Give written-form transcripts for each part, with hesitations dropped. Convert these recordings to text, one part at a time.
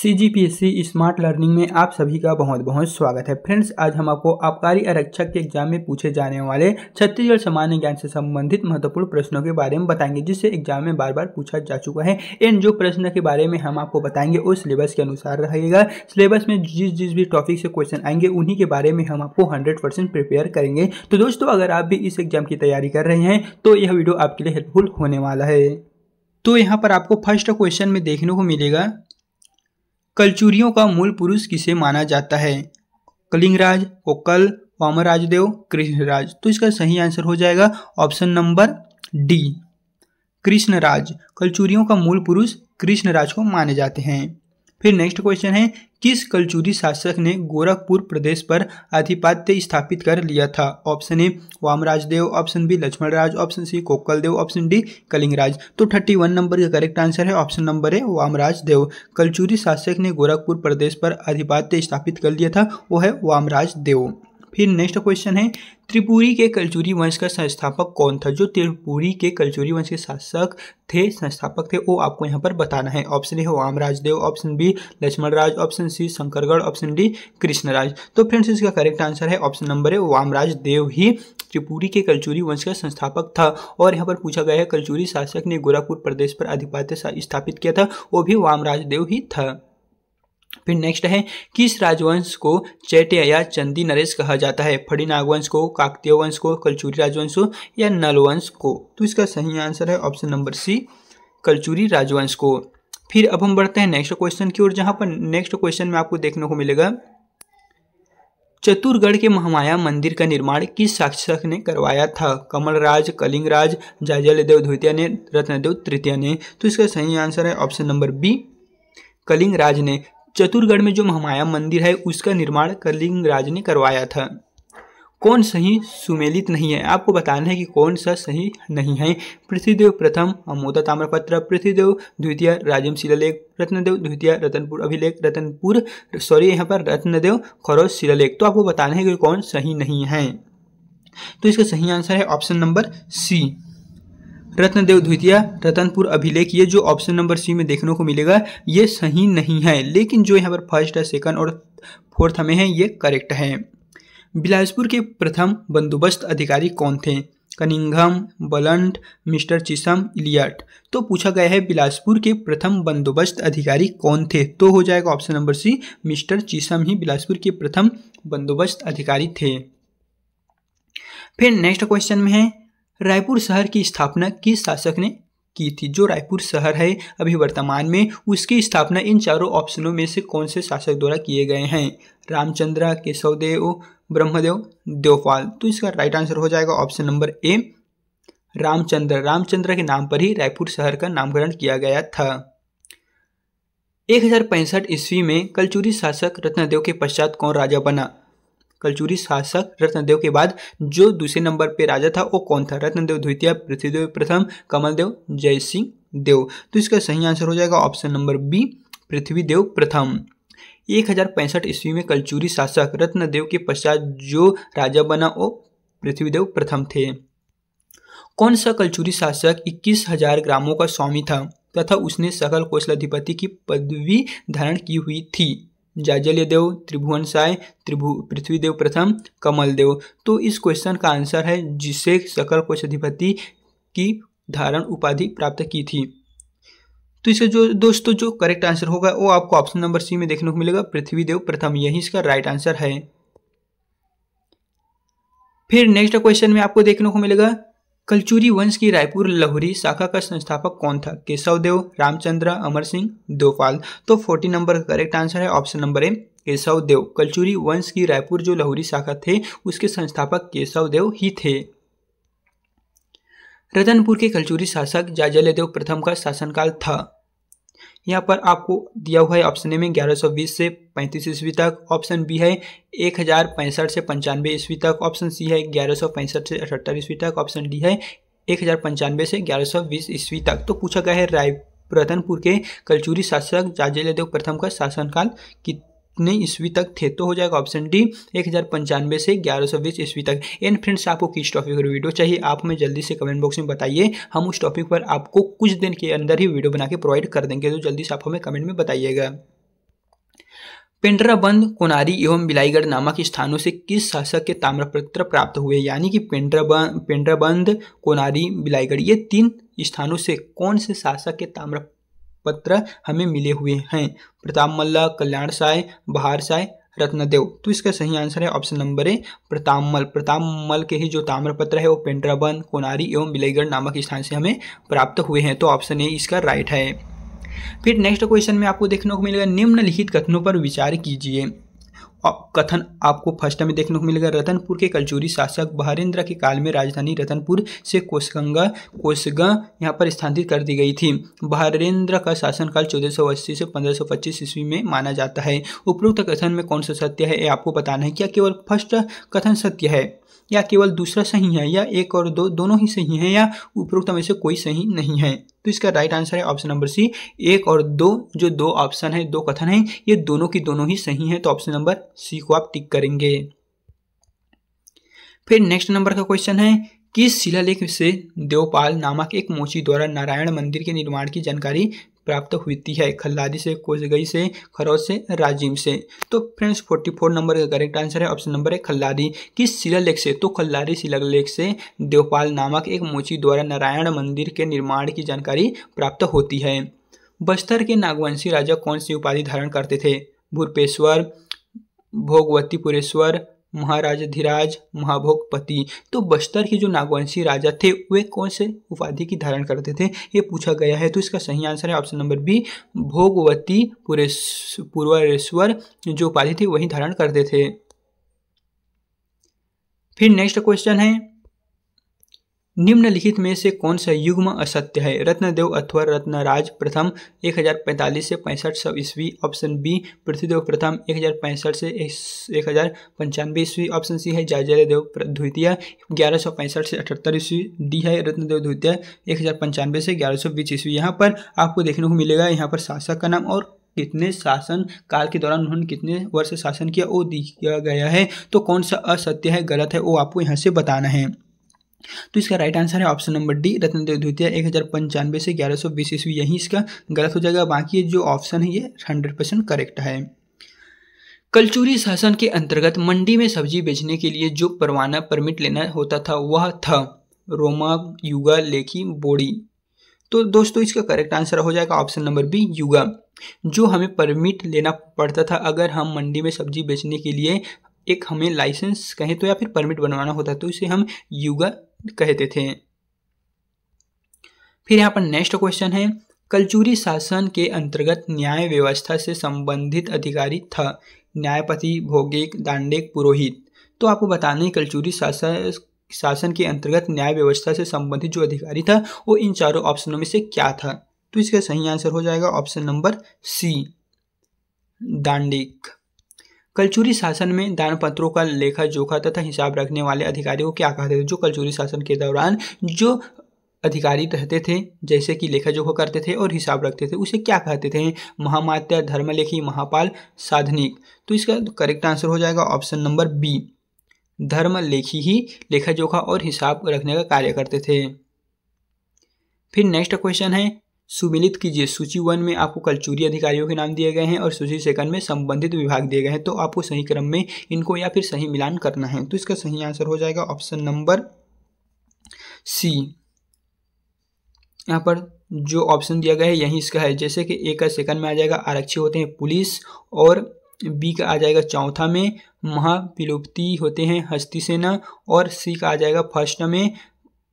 CGPSC smart learning में आप सभी का बहुत बहुत स्वागत है। फ्रेंड्स, आज हम आपको आबकारी आरक्षक के एग्जाम में पूछे जाने वाले छत्तीसगढ़ सामान्य ज्ञान से संबंधित महत्वपूर्ण प्रश्नों के बारे में बताएंगे, जिससे एग्जाम में बार बार पूछा जा चुका है। इन जो प्रश्न के बारे में हम आपको बताएंगे वो सिलेबस के अनुसार रहेगा। सिलेबस में जिस भी टॉपिक से क्वेश्चन आएंगे उन्हीं के बारे में हम आपको 100% प्रिपेयर करेंगे। तो दोस्तों, अगर आप भी इस एग्जाम की तैयारी कर रहे हैं तो यह वीडियो आपके लिए हेल्पफुल होने वाला है। तो यहाँ पर आपको फर्स्ट क्वेश्चन में देखने को मिलेगा, कलचुरियों का मूल पुरुष किसे माना जाता है? कलिंगराज, कोकल, वामराजदेव, कृष्णराज। तो इसका सही आंसर हो जाएगा ऑप्शन नंबर डी, कृष्णराज। कलचुरियों का मूल पुरुष कृष्णराज को माने जाते हैं। फिर नेक्स्ट क्वेश्चन है, किस कलचुरी शासक ने गोरखपुर प्रदेश पर आधिपत्य स्थापित कर लिया था? Option A Vamrajdev, option B Lakshmanraj, option C Kokaldev, option D Kalingraj. तो 31 नंबर का करेक्ट आंसर है option number A Vamrajdev. Kalachuri शासक ने गोरखपुर प्रदेश पर आधिपत्य स्थापित कर लिया था, वो है वामराजदेव। फिर नेक्स्ट क्वेश्चन है, त्रिपुरी के कलचुरी वंश का संस्थापक कौन था? जो त्रिपुरी के कलचुरी वंश के शासक थे, संस्थापक थे, वो आपको यहाँ पर बताना है। Option A Vamrajdev, option B Lakshmanraj, option C Shankargarh, option D Krishnaraj. तो फ्रेंड्स, इसका करेक्ट आंसर है ऑप्शन नंबर ए वामराजदेव ही त्रिपुरी के कलचुरी वंश का संस्थापक था। और यहाँ पर पूछा गया है, कलचुरी शासक ने गोरखपुर प्रदेश पर आधिपत्य स्थापित किया था, वो भी वामराजदेव ही था। फिर नेक्स्ट है, किस राजवंश को चैत्य या चंदी नरेश कहा जाता है? फड़ी नागवंश को, काकतीय वंश को, कलचुरी राजवंश को या नलवंश को? तो इसका सही आंसर है ऑप्शन नंबर सी, कलचुरी राजवंश को। फिर अब हम बढ़ते हैं नेक्स्ट क्वेश्चन की ओर, जहां पर नेक्स्ट क्वेश्चन में आपको देखने को मिलेगा, चतुरगढ़ के महामाया मंदिर का निर्माण किस शासक ने करवाया था? कमलराज, कलिंगराज, जाजलदेव द्वितीय ने, रत्नदेव तृतीय ने। तो इसका सही आंसर है ऑप्शन नंबर बी, कलिंगराज ने। चतुरगढ़ में जो महामाया मंदिर है उसका निर्माण कलिंगराज ने करवाया था। कौन सही सुमेलित नहीं है? आपको बताना है कि कौन सा सही नहीं है। पृथ्वीदेव प्रथम अमोदा ताम्रपत्र, पृथ्वीदेव द्वितीय राजम शिलालेख, रत्नदेव द्वितीय रतनपुर अभिलेख, यहाँ पर रत्नदेव खरोज शिलालेख। तो आपको बताना है कि कौन सही नहीं है। तो इसका सही आंसर है ऑप्शन नंबर सी, रत्नदेव द्वितीय रतनपुर अभिलेख। ये जो ऑप्शन नंबर सी में देखने को मिलेगा ये सही नहीं है, लेकिन जो यहाँ पर फर्स्ट, सेकंड और फोर्थ में है ये करेक्ट है। बिलासपुर के प्रथम बंदोबस्त अधिकारी कौन थे? Cunningham, Blunt, mister Chisholm, Elliot. तो पूछा गया है बिलासपुर के प्रथम बंदोबस्त अधिकारी कौन थे? तो हो जाएगा ऑप्शन नंबर सी, मिस्टर चिसम ही बिलासपुर के प्रथम बंदोबस्त अधिकारी थे। फिर नेक्स्ट क्वेश्चन में है, रायपुर शहर की स्थापना किस शासक ने की थी? जो रायपुर शहर है अभी वर्तमान में, उसकी स्थापना इन चारों ऑप्शनों में से कौन से शासक द्वारा किए गए हैं? रामचंद्र, केशवदेव, ब्रह्मदेव, देवपाल। तो इसका राइट आंसर हो जाएगा ऑप्शन नंबर ए, रामचंद्र। रामचंद्र के नाम पर ही रायपुर शहर का नामकरण किया गया था। 1065 ईस्वी में कलचुरी शासक रत्नदेव के पश्चात कौन राजा बना? कलचुरी शासक रत्नदेव के बाद जो दूसरे नंबर पे राजा था वो कौन था? रत्नदेव द्वितीय, पृथ्वीदेव प्रथम, कमलदेव, जयसिंह देव। तो इसका सही आंसर हो जाएगा ऑप्शन नंबर बी, पृथ्वीदेव प्रथम। 1065 ईस्वी में कलचुरी शासक रत्नदेव के पश्चात जो राजा बना वो पृथ्वीदेव प्रथम थे। कौन सा कलचुरी शासक 21,000 ग्रामों का स्वामी था तथा उसने सकल कौशलाधिपति की पदवी धारण की हुई थी? जाजलदेव, त्रिभुवनसाय, पृथ्वीदेव प्रथम, कमलदेव। तो इस क्वेश्चन का आंसर है जिसे सकल कोषाधिपति की धारण उपाधि प्राप्त की थी। तो इसका जो दोस्तों जो करेक्ट आंसर होगा वो आपको ऑप्शन नंबर सी में देखने को मिलेगा, पृथ्वीदेव प्रथम। यही इसका राइट आंसर है। फिर नेक्स्ट क्वेश्चन में आपको देखने को मिलेगा, कलचुरी वंश की रायपुर लहुरी शाखा का संस्थापक कौन था? केशवदेव, रामचंद्र, अमर सिंह, देवपाल। तो 40 नंबर का करेक्ट आंसर है ऑप्शन नंबर ए, केशवदेव। कलचुरी वंश की रायपुर जो लहुरी शाखा थे उसके संस्थापक केशवदेव ही थे। रतनपुर के कलचुरी शासक जाजलदेव प्रथम का शासनकाल था। यहाँ पर आपको दिया हुआ है ऑप्शन ए में 1120 से 35 ईस्वी तक, ऑप्शन बी है 1065 से 95 ईस्वी तक, ऑप्शन सी है 1165 से 78 ईस्वी तक, ऑप्शन डी है 1095 से 1120 ईस्वी तक। तो पूछा गया है रतनपुर के कलचुरी शासक जाजलदेव प्रथम का शासनकाल कितने ईस्वी तक थे? तो हो जाएगा ऑप्शन डी, 1095 से 1120 ईस्वी तक। एंड फ्रेंड्स, आपको किस टॉपिक पर वीडियो चाहिए आप हमें जल्दी से कमेंट बॉक्स में बताइए। हम उस टॉपिक पर आपको कुछ दिन के अंदर ही वीडियो बना के प्रोवाइड कर देंगे, तो जल्दी से आप हमें कमेंट में बताइएगा। पेंड्राबंद, कोनारी एवं बिलाईगढ़ नामक स्थानों से किस शासक के ताम्रपत्र प्राप्त हुए? यानी कि पेंड्राबंद, कोनारी, बिलाईगढ़, ये 3 स्थानों से कौन से शासक के ताम्रपत्र हमें मिले हुए हैं? प्रताप मल्ल, कल्याण साय, बहार साय, रत्नदेव। तो इसका सही आंसर है ऑप्शन नंबर ए, प्रताप मल के ही जो ताम्रपत्र है वो पेंड्राबंद, कोनारी एवं बिलाईगढ़ नामक स्थान से हमें प्राप्त हुए हैं। तो ऑप्शन ए इसका राइट है। फिर नेक्स्ट क्वेश्चन में आपको देखने को मिलेगा निम्नलिखित कथनों पर विचार कीजिए। कथन आपको फर्स्ट में देखने को मिलेगा, रतनपुर के कलचुरी शासक बहारेंद्र के काल में राजधानी रतनपुर से कोसगा यहाँ पर स्थानांतरित कर दी गई थी। बहारेंद्र का शासनकाल 1480 से 1525 ईस्वी में माना जाता है। उपरोक्त कथन में कौन सा सत्य है ये आपको बताना है। क्या केवल फर्स्ट कथन सत्य है, या केवल दूसरा सही है, या 1 और 2 दोनों ही सही हैं, या उपरोक्त में से कोई सही नहीं है? तो इसका राइट आंसर है ऑप्शन नंबर सी, 1 और 2। जो 2 ऑप्शन है, 2 कथन है, ये दोनों की दोनों ही सही हैं। तो ऑप्शन नंबर सी को आप टिक करेंगे। फिर नेक्स्ट नंबर का क्वेश्चन है, किस शिलालेख से देवपाल नामक एक मोची द्वारा नारायण मंदिर के निर्माण की जानकारी प्राप्त होती है? खल्लारी से, कोसगई से, खरौज से, राजिम से। तो फ्रेंड्स 44 नंबर का करेक्ट आंसर है ऑप्शन नंबर है खल्लारी। किस शिलालेख से? तो खल्लारी शिलालेख से देवपाल नामक एक मोची द्वारा नारायण मंदिर के निर्माण की जानकारी प्राप्त होती है। बस्तर के नागवंशी राजा कौन सी उपाधि धारण करते थे? भूपेश्वर, भोगवतीपुरेश्वर, महाराजाधिराज, महाभोगपति। तो बस्तर के जो नागवंशी राजा थे वे कौन से उपाधि की धारण करते थे ये पूछा गया है। तो इसका सही आंसर है ऑप्शन नंबर बी, भोगवतीपुरेश्वर जो उपाधि थी वही धारण करते थे। फिर नेक्स्ट क्वेश्चन है, निम्नलिखित में से कौन सा युग्म असत्य है? रत्नदेव अथवा रत्नराज प्रथम 1045 से 65 ईस्वी। ऑप्शन बी, पृथ्वीदेव प्रथम 1065 से 1095 ईस्वी। ऑप्शन सी है जयजयदेव द्वितीय 1165 से 78 ईस्वी। डी है रत्नदेव द्वितीय 1095 से 1120 ईस्वी। यहाँ पर आपको देखने को मिलेगा, यहाँ पर शासक का नाम और कितने शासन काल के दौरान उन्होंने कितने वर्ष शासन किया वो दिया गया है। तो कौन सा असत्य है, गलत है, वो आपको यहाँ से बताना है। तो इसका राइट आंसर है ऑप्शन नंबर डी, रत्नदेव द्वितीय 1095 से 1120 ईस्वी, यही इसका गलत हो जाएगा। बाकी जो ऑप्शन है ये 100% करेक्ट है। कलचुरी शासन के अंतर्गत मंडी में सब्जी बेचने के लिए जो परवाना परमिट लेना होता था वह था रोमा, युगा, लेखी, बोड़ी। तो दोस्तों इसका करेक्ट आंसर हो जाएगा ऑप्शन नंबर बी, युगा। जो हमें परमिट लेना पड़ता था अगर हम मंडी में सब्जी बेचने के लिए, एक हमें लाइसेंस कहें तो या फिर परमिट बनवाना होता तो इसे हम युगा कहते थे। फिर यहाँ पर नेक्स्ट क्वेश्चन है, कलचुरी शासन के अंतर्गत न्याय व्यवस्था से संबंधित अधिकारी था? न्यायपति, भौगिक, दांडिक, पुरोहित। तो आपको बताना है कलचुरी शासन के अंतर्गत न्याय व्यवस्था से संबंधित जो अधिकारी था वो इन चारों ऑप्शनों में से क्या था? तो इसका सही आंसर हो जाएगा ऑप्शन नंबर सी, दांडिक। कलचुरी शासन में दानपत्रों का लेखा जोखा तथा हिसाब रखने वाले अधिकारी को क्या कहते थे? जो कलचुरी शासन के दौरान जो अधिकारी रहते थे, जैसे कि लेखा जोखा करते थे और हिसाब रखते थे, उसे क्या कहते थे? महामात्य, धर्मलेखी, महापाल, साधनिक। तो इसका करेक्ट आंसर हो जाएगा ऑप्शन नंबर बी, धर्मलेखी ही लेखा जोखा और हिसाब रखने का कार्य करते थे। फिर नेक्स्ट क्वेश्चन है, सुमिलित कीजिए। सूची 1 में आपको कलचुरी अधिकारियों के नाम दिए गए हैं और सूची 2 में संबंधित विभाग दिए गए हैं। तो आपको सही क्रम में इनको या फिर सही मिलान करना है। तो इसका सही आंसर हो जाएगा ऑप्शन नंबर सी। यहाँ पर जो ऑप्शन दिया गया है यही इसका है। जैसे कि ए का सेकंड में आ जाएगा आरक्षी होते हैं पुलिस, और बी का आ जाएगा चौथा में महापिलोपति होते हैं हस्ती सेना, और सी का आ जाएगा फर्स्ट में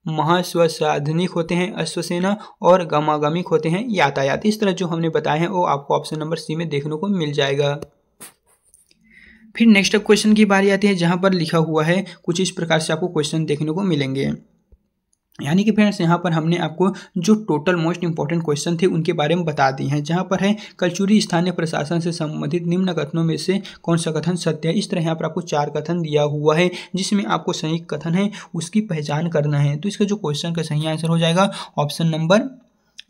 महास्वसाधनिक होते हैं अश्वसेना, और गमागमिक होते हैं यातायात। इस तरह जो हमने बताए हैं वो आपको ऑप्शन नंबर सी में देखने को मिल जाएगा। फिर नेक्स्ट क्वेश्चन की बारी आती है जहां पर लिखा हुआ है कुछ इस प्रकार से आपको क्वेश्चन देखने को मिलेंगे। यानी कि फ्रेंड्स यहाँ पर हमने आपको जो टोटल मोस्ट इंपॉर्टेंट क्वेश्चन थे उनके बारे में बता दिए हैं। जहाँ पर है कलचुरी स्थानीय प्रशासन से संबंधित निम्न कथनों में से कौन सा कथन सत्य है। इस तरह यहाँ पर आपको 4 कथन दिया हुआ है जिसमें आपको सही कथन है उसकी पहचान करना है। तो इसका जो क्वेश्चन का सही आंसर हो जाएगा ऑप्शन नंबर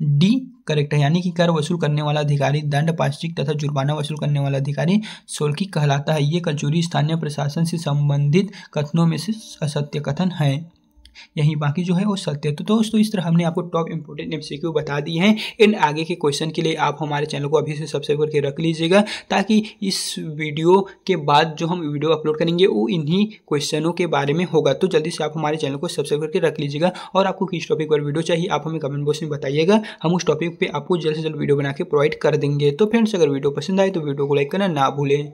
डी करेक्ट है। यानी कि कर वसूल करने वाला अधिकारी दंड पाक्षिक तथा जुर्माना वसूल करने वाला अधिकारी शुल्की कहलाता है। ये कलचुरी स्थानीय प्रशासन से संबंधित कथनों में से असत्य कथन है। यहीं बाकी जो है वो सत्य है। तो दोस्तों इस तरह हमने आपको टॉप इंपोर्टेंट MCQ बता दिए हैं। इन आगे के क्वेश्चन के लिए आप हमारे चैनल को अभी से सब्सक्राइब करके रख लीजिएगा, ताकि इस वीडियो के बाद जो हम वीडियो अपलोड करेंगे वो इन्हीं क्वेश्चनों के बारे में होगा। तो जल्दी से आप हमारे चैनल को सब्सक्राइब करके रख लीजिएगा। और आपको किस टॉपिक पर वीडियो चाहिए आप हमें कमेंट बॉक्स में बताइएगा, हम उस टॉपिक पे आपको जल्द से जल्द वीडियो बना के प्रोवाइड कर देंगे। तो फ्रेंड्स अगर वीडियो पसंद आए तो वीडियो को लाइक करना ना भूलें।